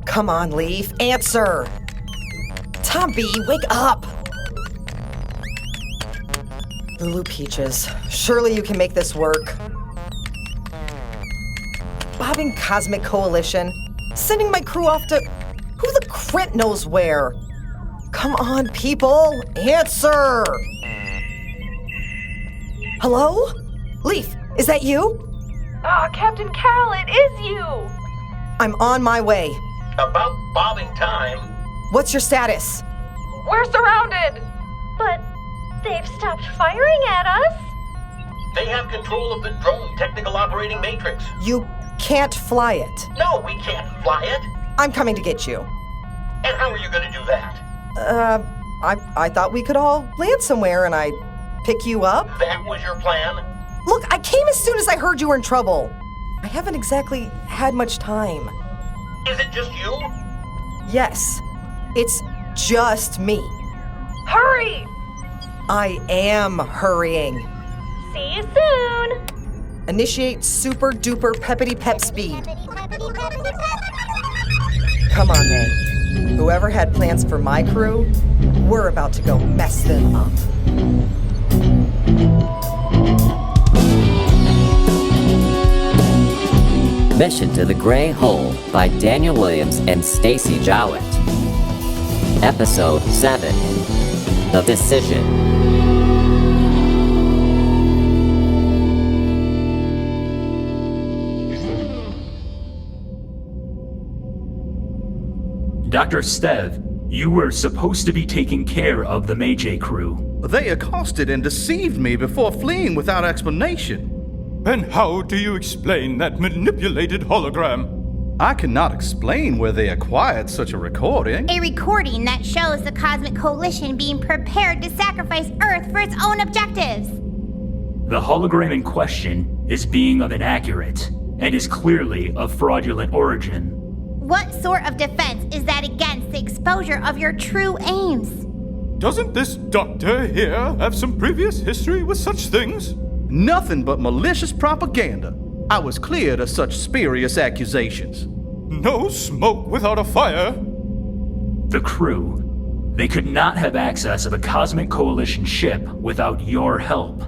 Come on, Leaf, answer! Tom B, wake up! Lulu Peaches, surely you can make this work. Bobbing Cosmic Coalition, sending my crew off to who the crit knows where. Come on, people, answer! Hello? Leaf, is that you? Captain Kal, it is you! I'm on my way. About bobbing time. What's your status? We're surrounded! But they've stopped firing at us. They have control of the drone technical operating matrix. You can't fly it. No, we can't fly it. I'm coming to get you. And how are you going to do that? I thought we could all land somewhere and I'd pick you up. That was your plan? Look, I came as soon as I heard you were in trouble. I haven't exactly had much time. Is it just you? Yes, it's just me. Hurry! I am hurrying. See you soon. Initiate super duper peppity pep speed. Come on, May. Whoever had plans for my crew, we're about to go mess them up. Mission to the Gray Hole by Daniel Williams and Stacy Jowett. Episode 7. The Decision. Dr. Stev, you were supposed to be taking care of the Mae-Jay crew. They accosted and deceived me before fleeing without explanation. And how do you explain that manipulated hologram? I cannot explain where they acquired such a recording. A recording that shows the Cosmic Coalition being prepared to sacrifice Earth for its own objectives. The hologram in question is being inaccurate and is clearly of fraudulent origin. What sort of defense is that against the exposure of your true aims? Doesn't this doctor here have some previous history with such things? Nothing but malicious propaganda. I was cleared of such spurious accusations. No smoke without a fire. The crew, they could not have access of a Cosmic Coalition ship without your help.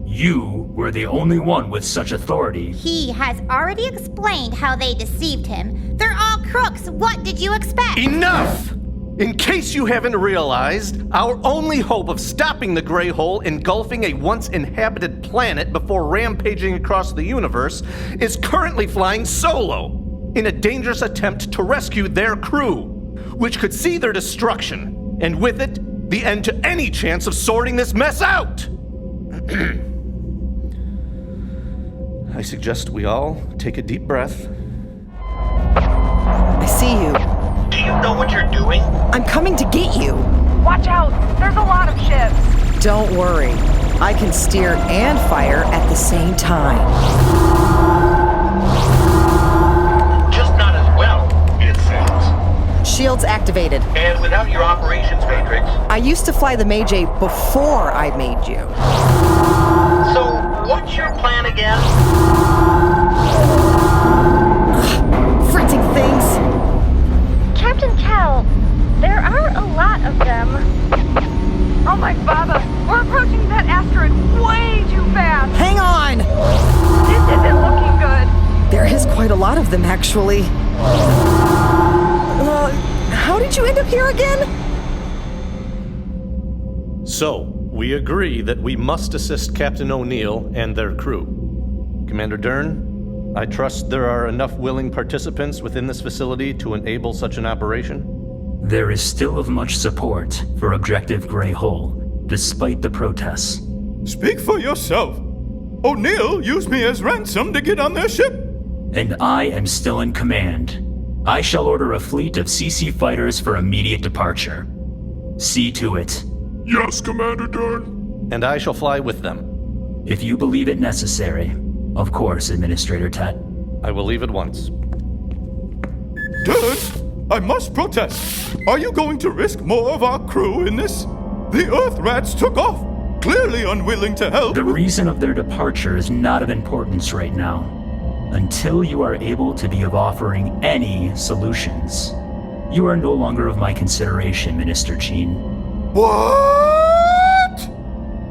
You were the only one with such authority. He has already explained how they deceived him. They're all crooks. What did you expect? Enough! In case you haven't realized, our only hope of stopping the Gray Hole engulfing a once-inhabited planet before rampaging across the universe is currently flying solo in a dangerous attempt to rescue their crew, which could see their destruction, and with it, the end to any chance of sorting this mess out! I suggest we all take a deep breath. I see you. Do you know what you're doing? I'm coming to get you. Watch out! There's a lot of ships! Don't worry. I can steer and fire at the same time. Just not as well, it seems. Shields activated. And without your operations matrix. I used to fly the Mae-Jay before I made you. So, what's your plan again? Fretting things. Captain Kal, there are a lot of them. Oh my baba! We're approaching that asteroid way too fast! Hang on! This isn't looking good! There is quite a lot of them, actually. How did you end up here again? So, we agree that we must assist Captain O'Neil and their crew. Commander Dern, I trust there are enough willing participants within this facility to enable such an operation? There is still of much support for Objective Gray Hole, despite the protests. Speak for yourself. O'Neil used me as ransom to get on their ship. And I am still in command. I shall order a fleet of CC fighters for immediate departure. See to it. Yes, Commander Dern. And I shall fly with them. If you believe it necessary. Of course, Administrator Tet. I will leave at once. Dern, I must protest. Are you going to risk more of our crew in this? The Earth Rats took off, clearly unwilling to help. The reason of their departure is not of importance right now. Until you are able to be of offering any solutions, you are no longer of my consideration, Minister Jean. What?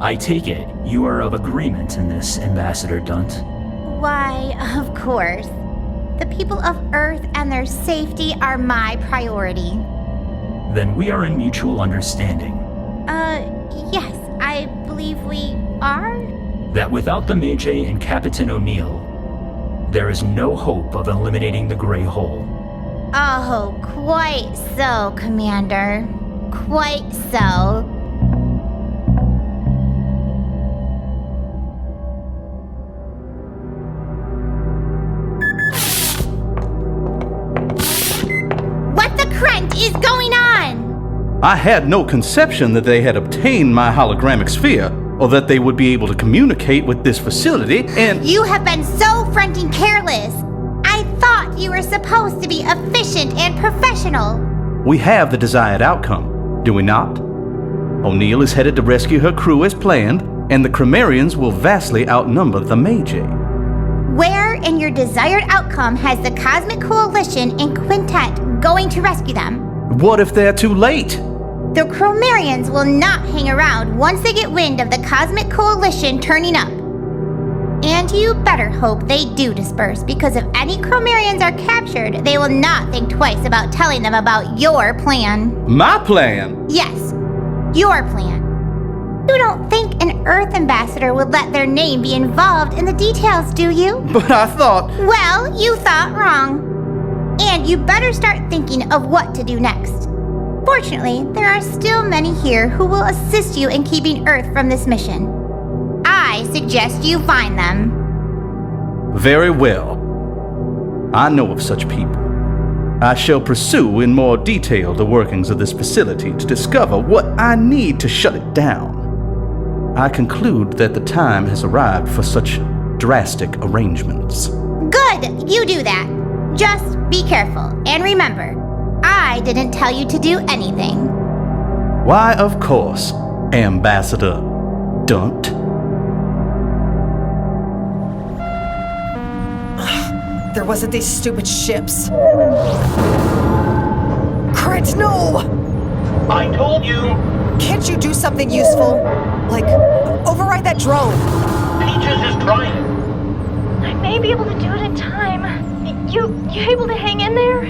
I take it you are of agreement in this, Ambassador Dunt. Why, of course. The people of Earth and their safety are my priority. Then we are in mutual understanding. Yes, I believe we are? That without the Mae-Jay and Captain O'Neil, there is no hope of eliminating the Grey Hole. Oh, quite so, Commander. Quite so. What the crent is going on? I had no conception that they had obtained my hologramic sphere, or that they would be able to communicate with this facility, and— You have been so fronting careless. I thought you were supposed to be efficient and professional. We have the desired outcome, do we not? O'Neil is headed to rescue her crew as planned, and the Cremarians will vastly outnumber the Mae-Jay. Where in your desired outcome has the Cosmic Coalition and Quintet going to rescue them? What if they're too late? The Cromarians will not hang around once they get wind of the Cosmic Coalition turning up. And you better hope they do disperse, because if any Cromarians are captured, they will not think twice about telling them about your plan. My plan? Yes, your plan. You don't think an Earth ambassador would let their name be involved in the details, do you? But I thought— Well, you thought wrong. And you better start thinking of what to do next. Fortunately, there are still many here who will assist you in keeping Earth from this mission. I suggest you find them. Very well. I know of such people. I shall pursue in more detail the workings of this facility to discover what I need to shut it down. I conclude that the time has arrived for such drastic arrangements. Good, you do that. Just be careful, and remember, I didn't tell you to do anything. Why, of course, Ambassador Dunt. There wasn't these stupid ships. Crit, no! I told you! Can't you do something useful? Like, override that drone. Peaches is trying. I may be able to do it in time. You able to hang in there?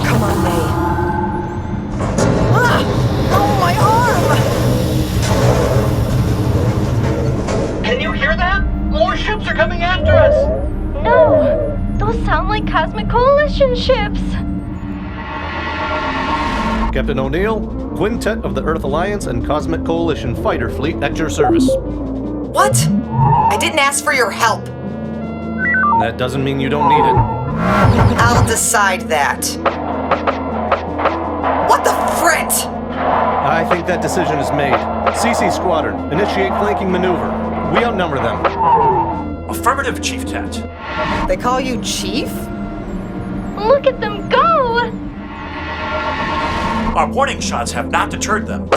Come on, May. Ah! Oh, my arm! Can you hear that? More ships are coming after us! No, those sound like Cosmic Coalition ships. Captain O'Neil, Quintet of the Earth Alliance and Cosmic Coalition Fighter Fleet at your service. What? I didn't ask for your help. That doesn't mean you don't need it. I'll decide that. What the frit? I think that decision is made. CC Squadron, initiate flanking maneuver. We outnumber them. Affirmative, Chief Tet. They call you Chief? Look at them go! Our warning shots have not deterred them.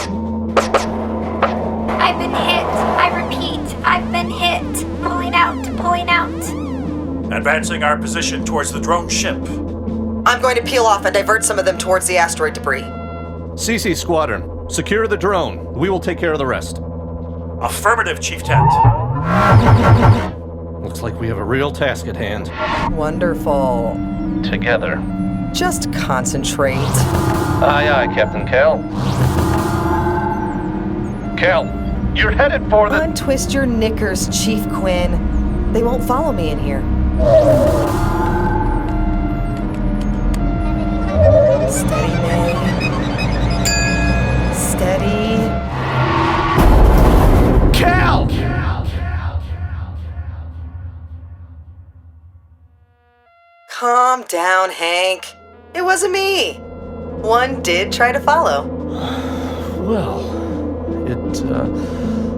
I've been hit. I repeat, I've been hit. Pulling out, pulling out. Advancing our position towards the drone ship. I'm going to peel off and divert some of them towards the asteroid debris. CC Squadron, secure the drone. We will take care of the rest. Affirmative, Chief Tet. Looks like we have a real task at hand. Wonderful. Together. Just concentrate. Aye, aye, Captain Kal. Kal, you're headed for the— Untwist your knickers, Chief Quinn. They won't follow me in here. Steady, May. Steady. Kal! Calm down, Hank. It wasn't me. One did try to follow. Well, it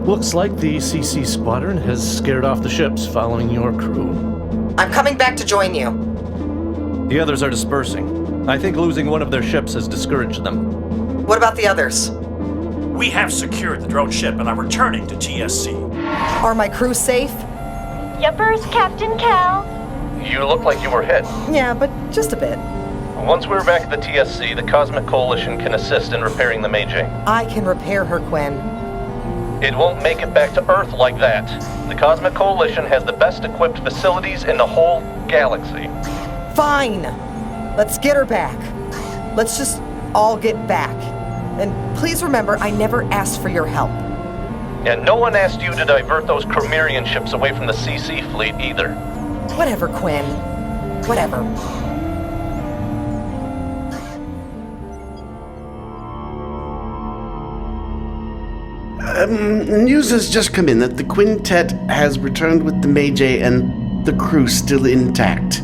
looks like the CC Squadron has scared off the ships following your crew. I'm coming back to join you. The others are dispersing. I think losing one of their ships has discouraged them. What about the others? We have secured the drone ship and are returning to TSC. Are my crew safe? Yuppers, Captain Kal. You look like you were hit. Yeah, but just a bit. Once we're back at the TSC, the Cosmic Coalition can assist in repairing the Mae-Jay. I can repair her, Quinn. It won't make it back to Earth like that. The Cosmic Coalition has the best equipped facilities in the whole galaxy. Fine. Let's get her back. Let's just all get back. And please remember, I never asked for your help. And no one asked you to divert those Cromerian ships away from the CC fleet either. Whatever, Quinn. Whatever. News has just come in that the quintet has returned with the Mae-Jay and the crew still intact.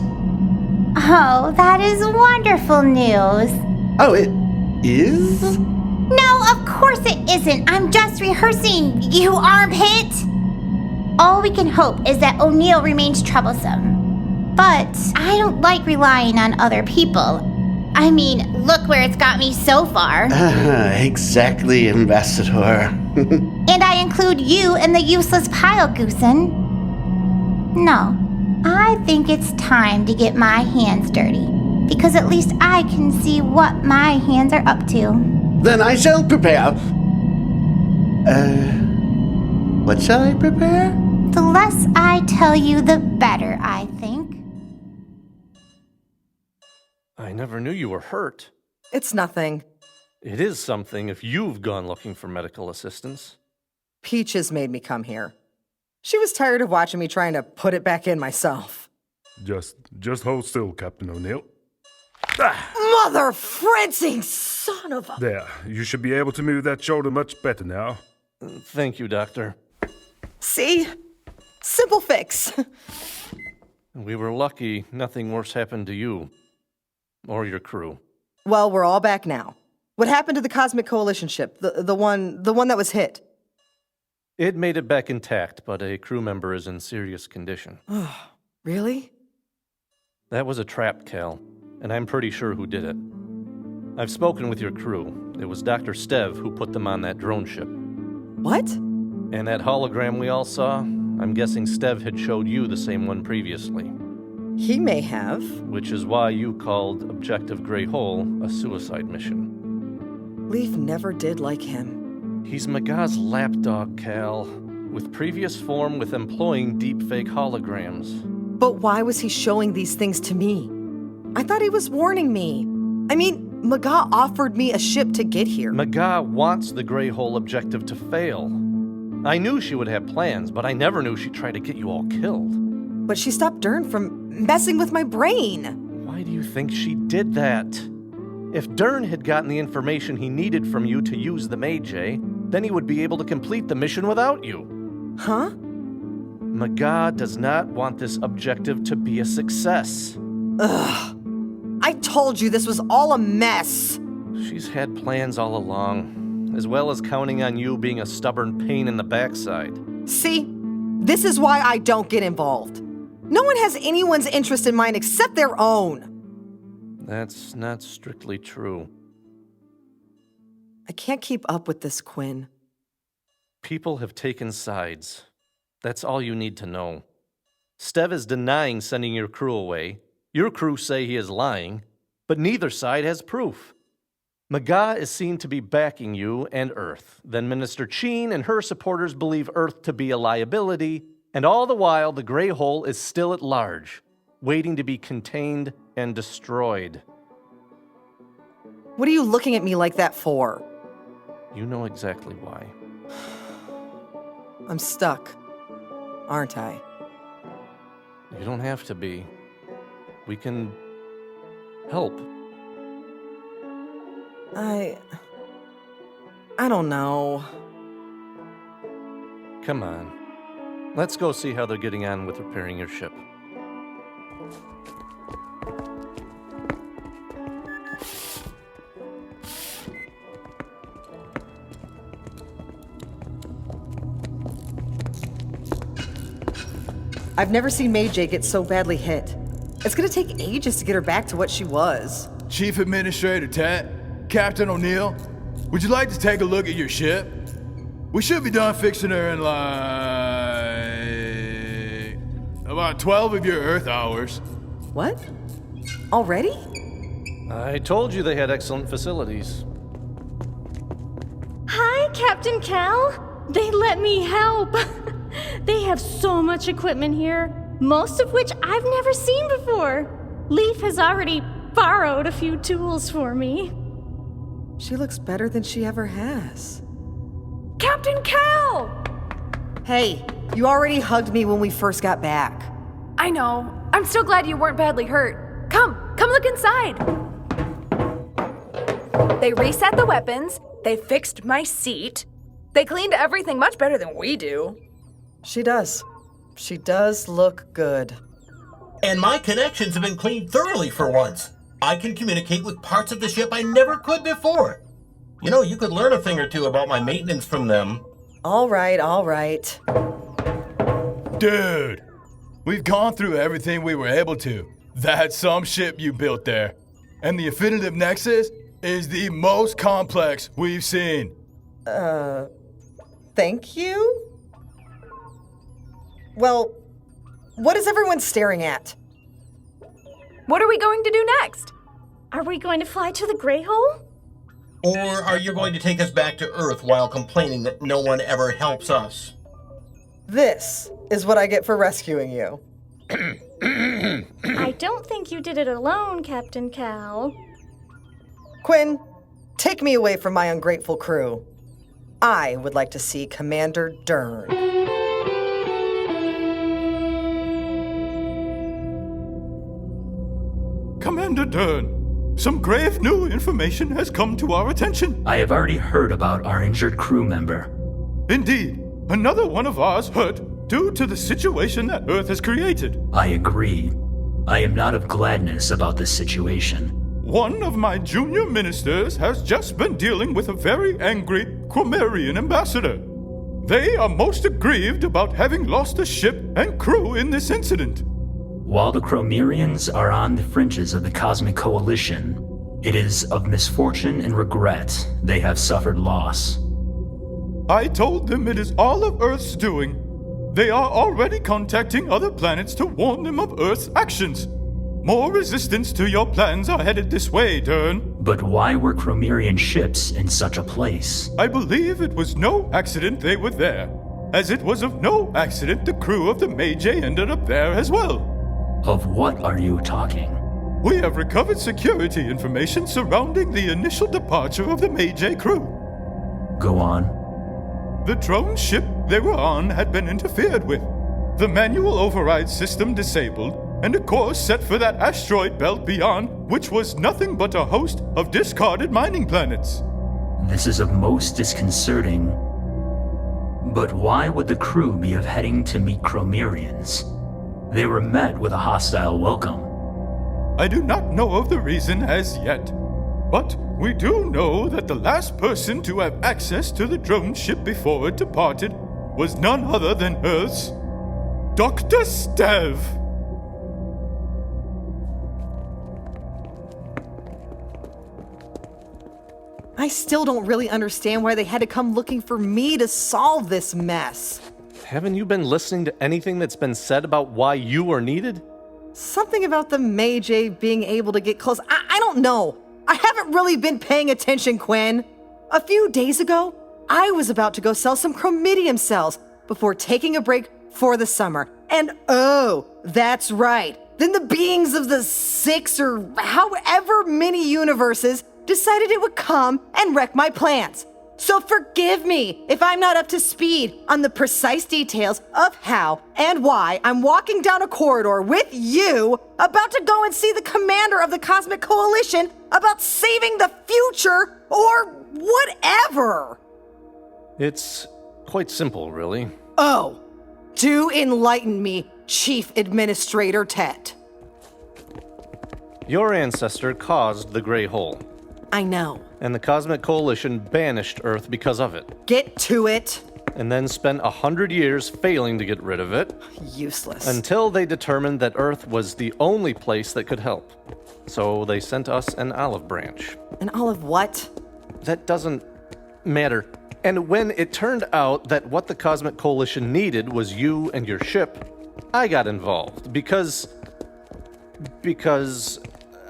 Oh, that is wonderful news. Oh, it is? No, of course it isn't. I'm just rehearsing, you armpit. All we can hope is that O'Neil remains troublesome. But I don't like relying on other people. I mean, look where it's got me so far. Exactly, Ambassador. And I include you in the useless pile, Goosen. No, I think it's time to get my hands dirty. Because at least I can see what my hands are up to. Then I shall prepare. What shall I prepare? The less I tell you, the better, I think. I never knew you were hurt. It's nothing. It is something if you've gone looking for medical assistance. Peaches made me come here. She was tired of watching me trying to put it back in myself. Just hold still, Captain O'Neil. Mother Francine, son of a... There, you should be able to move that shoulder much better now. Thank you, Doctor. See? Simple fix. We were lucky nothing worse happened to you. Or your crew. Well, we're all back now. What happened to the Cosmic Coalition ship? The one that was hit? It made it back intact, but a crew member is in serious condition. Really? That was a trap, Kal, and I'm pretty sure who did it. I've spoken with your crew. It was Dr. Stev who put them on that drone ship. What? And that hologram we all saw, I'm guessing Stev had showed you the same one previously. He may have. Which is why you called Objective Grey Hole a suicide mission. Leaf never did like him. He's Magah's lapdog, Kal, with previous form with employing deepfake holograms. But why was he showing these things to me? I thought he was warning me. I mean, Mae-Jay offered me a ship to get here. Mae-Jay wants the Grey Hole objective to fail. I knew she would have plans, but I never knew she'd try to get you all killed. But she stopped Dern from messing with my brain. Why do you think she did that? If Dern had gotten the information he needed from you to use the Mae-Jay, then he would be able to complete the mission without you. Huh? Mae-Jay does not want this objective to be a success. Ugh. I told you this was all a mess. She's had plans all along, as well as counting on you being a stubborn pain in the backside. See? This is why I don't get involved. No one has anyone's interest in mind except their own. That's not strictly true. I can't keep up with this, Quinn. People have taken sides. That's all you need to know. Stev is denying sending your crew away. Your crew say he is lying, but neither side has proof. Mae-Jay is seen to be backing you and Earth. Then Minister Cheen and her supporters believe Earth to be a liability, and all the while the Grey Hole is still at large, waiting to be contained and destroyed. What are you looking at me like that for? You know exactly why. I'm stuck, aren't I? You don't have to be. We can help. I don't know. Come on. Let's go see how they're getting on with repairing your ship. I've never seen Mae-Jay get so badly hit. It's gonna take ages to get her back to what she was. Chief Administrator Tat, Captain O'Neil, would you like to take a look at your ship? We should be done fixing her in like about 12 of your Earth hours. What? Already? I told you they had excellent facilities. Hi, Captain Kal. They let me help. They have so much equipment here, most of which I've never seen before. Leaf has already borrowed a few tools for me. She looks better than she ever has. Captain Kal! Hey, you already hugged me when we first got back. I know. I'm so glad you weren't badly hurt. Come look inside. They reset the weapons. They fixed my seat. They cleaned everything much better than we do. She does. She does look good. And my connections have been cleaned thoroughly for once. I can communicate with parts of the ship I never could before. You know, you could learn a thing or two about my maintenance from them. All right. Dude, we've gone through everything we were able to. That's some ship you built there. And the Affinitive Nexus is the most complex we've seen. Thank you? Well, what is everyone staring at? What are we going to do next? Are we going to fly to the Grey Hole? Or are you going to take us back to Earth while complaining that no one ever helps us? This is what I get for rescuing you. I don't think you did it alone, Captain Kal. Quinn, take me away from my ungrateful crew. I would like to see Commander Dern. Commander Dern, some grave new information has come to our attention. I have already heard about our injured crew member. Indeed, another one of ours hurt due to the situation that Earth has created. I agree. I am not of gladness about this situation. One of my junior ministers has just been dealing with a very angry Chromarian ambassador. They are most aggrieved about having lost a ship and crew in this incident. While the Chromarians are on the fringes of the Cosmic Coalition, it is of misfortune and regret they have suffered loss. I told them it is all of Earth's doing. They are already contacting other planets to warn them of Earth's actions. More resistance to your plans are headed this way, Dern. But why were Chromarian ships in such a place? I believe it was no accident they were there, as it was of no accident the crew of the Mae-Jay ended up there as well. Of what are you talking? We have recovered security information surrounding the initial departure of the Mae-Jay crew. Go on. The drone ship they were on had been interfered with, the manual override system disabled, and a course set for that asteroid belt beyond, which was nothing but a host of discarded mining planets. This is of most disconcerting. But why would the crew be of heading to meet Chromarians? They were met with a hostile welcome. I do not know of the reason as yet, but we do know that the last person to have access to the drone ship before it departed was none other than Earth's Dr. Stev. I still don't really understand why they had to come looking for me to solve this mess. Haven't you been listening to anything that's been said about why you are needed? Something about the Mae-Jay being able to get close. I don't know. I haven't really been paying attention, Quinn. A few days ago, I was about to go sell some chromidium cells before taking a break for the summer. And oh, that's right. Then the beings of the 6 or however many universes decided it would come and wreck my plans. So forgive me if I'm not up to speed on the precise details of how and why I'm walking down a corridor with you about to go and see the commander of the Cosmic Coalition about saving the future or whatever. It's quite simple, really. Oh, do enlighten me, Chief Administrator Tet. Your ancestor caused the Grey Hole. I know. And the Cosmic Coalition banished Earth because of it. Get to it. And then spent 100 years failing to get rid of it. Useless. Until they determined that Earth was the only place that could help. So they sent us an olive branch. An olive what? That doesn't matter. And when it turned out that what the Cosmic Coalition needed was you and your ship, I got involved because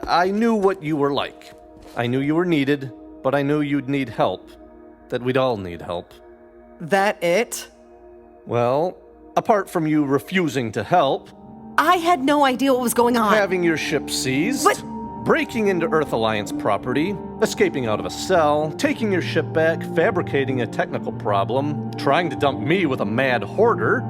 I knew what you were like. I knew you were needed, but I knew you'd need help. That we'd all need help. That it? Well, apart from you refusing to help, I had no idea what was going on. having your ship seized, But- breaking into Earth Alliance property, escaping out of a cell, taking your ship back, fabricating a technical problem, trying to dump me with a mad hoarder,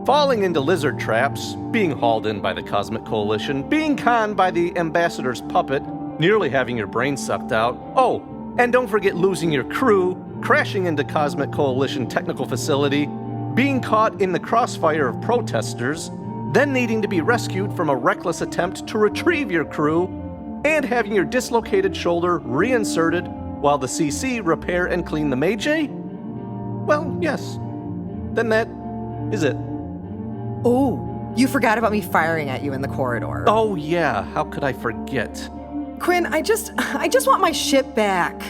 falling into lizard traps, being hauled in by the Cosmic Coalition, being conned by the Ambassador's puppet, nearly having your brain sucked out. Oh, and don't forget losing your crew, crashing into Cosmic Coalition technical facility, being caught in the crossfire of protesters, then needing to be rescued from a reckless attempt to retrieve your crew, and having your dislocated shoulder reinserted while the CC repair and clean the Mae-Jay? Well, yes. Then that is it. Oh, you forgot about me firing at you in the corridor. Oh yeah, how could I forget? Quinn, I just want my ship back.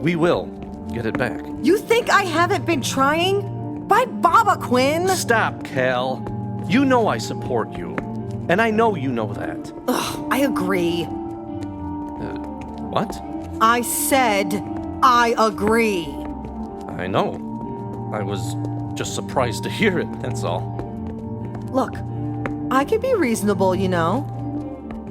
We will get it back. You think I haven't been trying? By Baba, Quinn! Stop, Kal. You know I support you. And I know you know that. Ugh, I agree. What? I said I agree. I know. I was just surprised to hear it, that's all. Look, I can be reasonable, you know.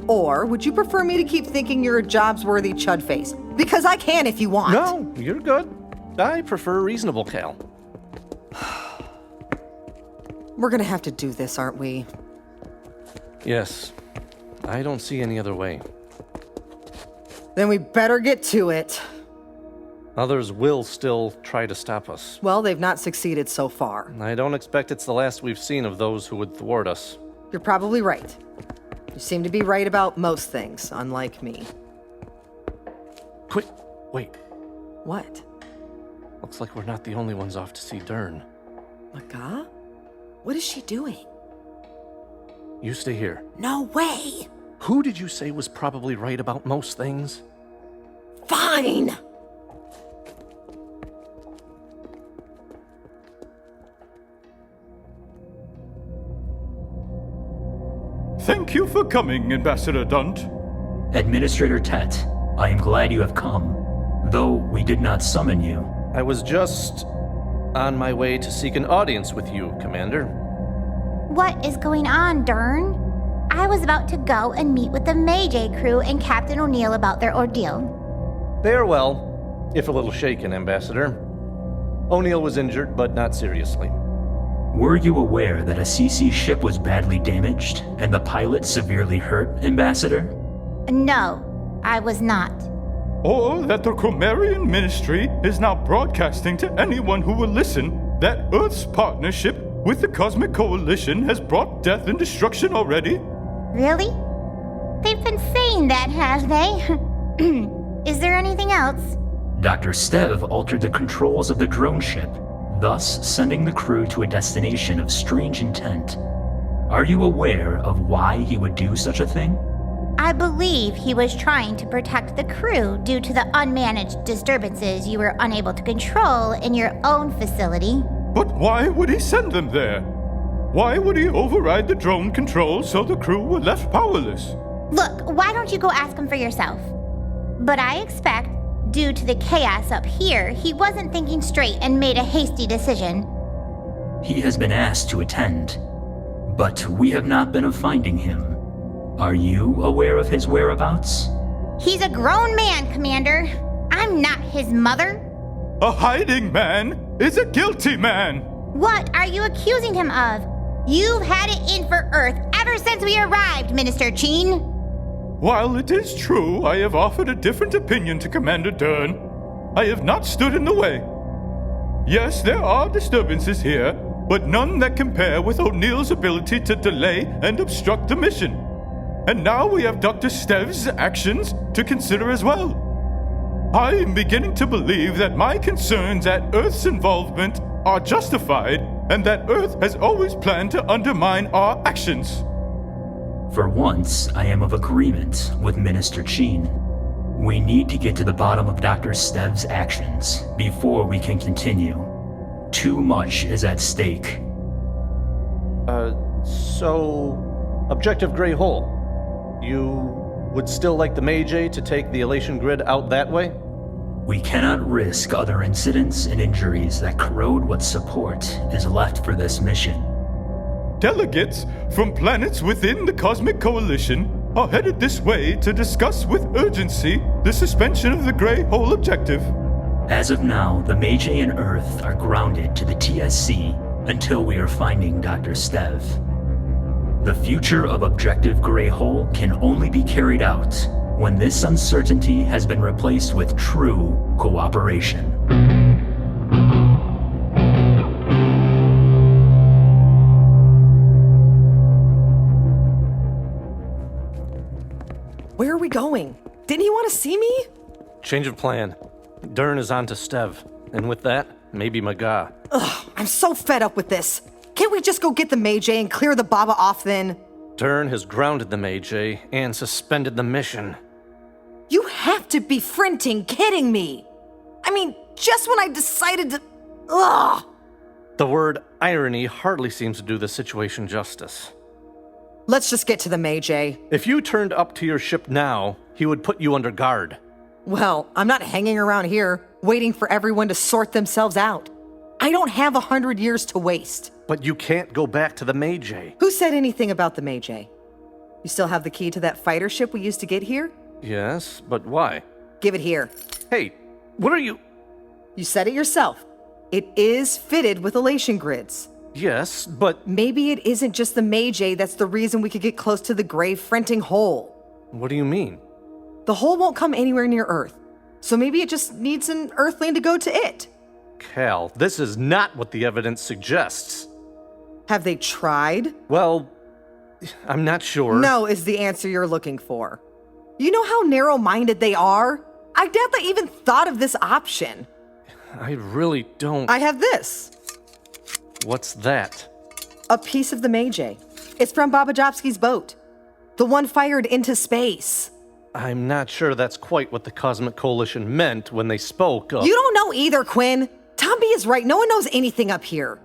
Or would you prefer me to keep thinking you're a jobs-worthy chud face? Because I can if you want. No, you're good. I prefer reasonable, Kal. We're gonna have to do this, aren't we? Yes. I don't see any other way. Then we better get to it. Others will still try to stop us. Well, they've not succeeded so far. I don't expect it's the last we've seen of those who would thwart us. You're probably right. You seem to be right about most things, unlike me. Quick, wait. What? Looks like we're not the only ones off to see Dern. Maga? What is she doing? You stay here. No way! Who did you say was probably right about most things? Fine! Thank you for coming, Ambassador Dunt. Administrator Tet, I am glad you have come, though we did not summon you. I was just on my way to seek an audience with you, Commander. What is going on, Dern? I was about to go and meet with the Mae-Jay crew and Captain O'Neil about their ordeal. They are well, if a little shaken, Ambassador. O'Neil was injured, but not seriously. Were you aware that a CC ship was badly damaged and the pilot severely hurt, Ambassador? No, I was not. Or that the Chromarian Ministry is now broadcasting to anyone who will listen that Earth's partnership with the Cosmic Coalition has brought death and destruction already? Really? They've been saying that, have they? Is there anything else? Dr. Stev altered the controls of the drone ship, thus sending the crew to a destination of strange intent. Are you aware of why he would do such a thing? I believe he was trying to protect the crew due to the unmanaged disturbances you were unable to control in your own facility. But why would he send them there? Why would he override the drone controls so the crew were left powerless? Look, why don't you go ask him for yourself? But I expect, due to the chaos up here, he wasn't thinking straight and made a hasty decision. He has been asked to attend, but we have not been finding him. Are you aware of his whereabouts? He's a grown man, Commander. I'm not his mother. A hiding man is a guilty man. What are you accusing him of? You've had it in for Earth ever since we arrived, Minister Cheen. While it is true I have offered a different opinion to Commander Dern, I have not stood in the way. Yes, there are disturbances here, but none that compare with O'Neil's ability to delay and obstruct the mission. And now we have Dr. Stev's actions to consider as well. I am beginning to believe that my concerns at Earth's involvement are justified and that Earth has always planned to undermine our actions. For once, I am of agreement with Minister Cheen. We need to get to the bottom of Dr. Stev's actions before we can continue. Too much is at stake. So, Objective Gray Hole. You would still like the Mae-Jay to take the elation grid out that way? We cannot risk other incidents and injuries that corrode what support is left for this mission. Delegates from planets within the Cosmic Coalition are headed this way to discuss with urgency the suspension of the Gray Hole objective. As of now, the Mae-Jay and Earth are grounded to the TSC until we are finding Dr. Stev. The future of Objective Gray Hole can only be carried out when this uncertainty has been replaced with true cooperation. Where are we going? Didn't he want to see me? Change of plan. Dern is on to Stev, and with that, maybe Maga. Ugh, I'm so fed up with this. Can't we just go get the Mae-Jay and clear the Baba off then? Dern has grounded the Mae-Jay and suspended the mission. You have to be friggin' kidding me. I mean, just when I decided to... Ugh! The word irony hardly seems to do the situation justice. Let's just get to the Mae-Jay. If you turned up to your ship now, he would put you under guard. Well, I'm not hanging around here, waiting for everyone to sort themselves out. I don't have 100 years to waste. But you can't go back to the Mae-Jay. Who said anything about the Mae-Jay? You still have the key to that fighter ship we used to get here? Yes, but why? Give it here. Hey, what are you... You said it yourself. It is fitted with elation grids. Yes, but... Maybe it isn't just the Mae-Jay that's the reason we could get close to the gray fronting hole. What do you mean? The hole won't come anywhere near Earth, so maybe it just needs an Earthling to go to it. Kal, this is not what the evidence suggests. Have they tried? Well, I'm not sure. No is the answer you're looking for. You know how narrow-minded they are? I doubt they even thought of this option. I really don't... I have this. What's that? A piece of the Mae-Jay. It's from Babajovsky's boat. The one fired into space. I'm not sure that's quite what the Cosmic Coalition meant when they spoke of... You don't know either, Quinn. Tom B is right. No one knows anything up here.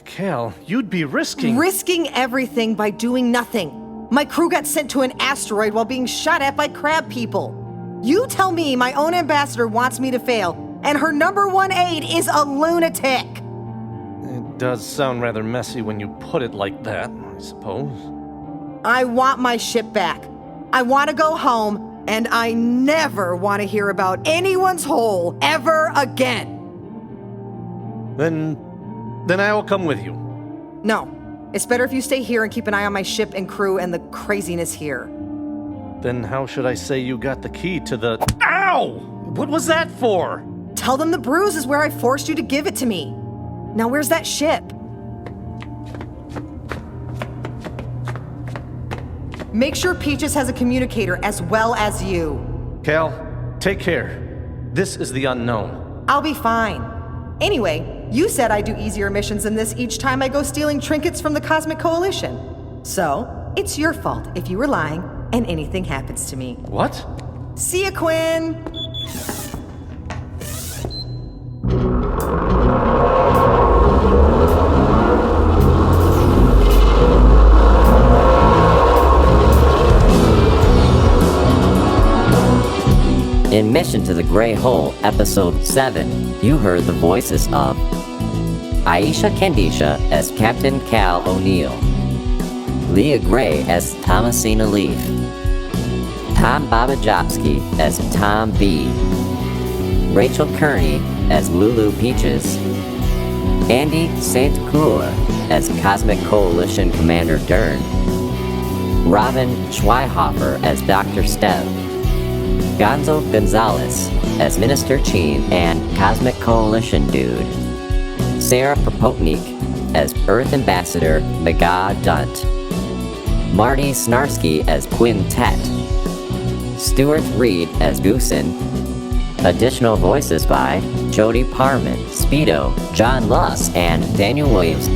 Kal, you'd be risking... Risking everything by doing nothing. My crew got sent to an asteroid while being shot at by crab people. You tell me my own ambassador wants me to fail, and her number one aide is a lunatic. It does sound rather messy when you put it like that, I suppose. I want my ship back. I want to go home, and I never want to hear about anyone's hole ever again. Then I will come with you. No. It's better if you stay here and keep an eye on my ship and crew and the craziness here. Then how should I say you got the key to the... Ow! What was that for? Tell them the bruise is where I forced you to give it to me. Now where's that ship? Make sure Peaches has a communicator as well as you. Kal, take care. This is the unknown. I'll be fine. Anyway, you said I do easier missions than this each time I go stealing trinkets from the Cosmic Coalition. So, it's your fault if you were lying and anything happens to me. What? See ya, Quinn! In Mission to the Gray Hole, Episode 7, you heard the voices of Aisha Kendisha as Captain Kal O'Neil, Leah Gray as Thomasina Leaf, Tom Babajovsky as Tom B, Rachel Kearney as Lulu Peaches, Andy St. Croix as Cosmic Coalition Commander Dern, Robin Schweihofer as Dr. Stev, Gonzo Gonzalez as Minister Cheen and Cosmic Coalition Dude, Sarah Propotnik as Earth Ambassador Maga Dunt, Marty Snarsky as Quintet, Stuart Reed as Goosen. Additional voices by Jody Parman, Speedo, John Luss, and Daniel Williams.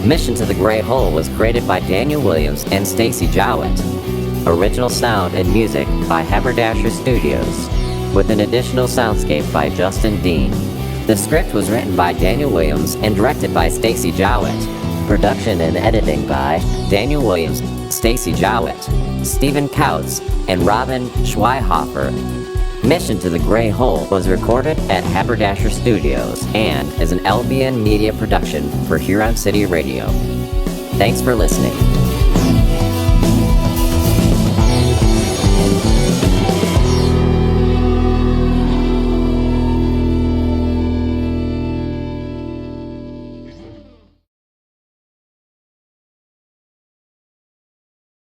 Mission to the Gray Hole was created by Daniel Williams and Stacy Jowett. Original sound and music by Haberdasher Studios, with an additional soundscape by Justin Dean. The script was written by Daniel Williams and directed by Stacy Jowett. Production and editing by Daniel Williams, Stacy Jowett, Stephen Kautz, and Robin Schweihofer. Mission to the Gray Hole was recorded at Haberdasher Studios and is an LBN media production for Huron City Radio. Thanks for listening.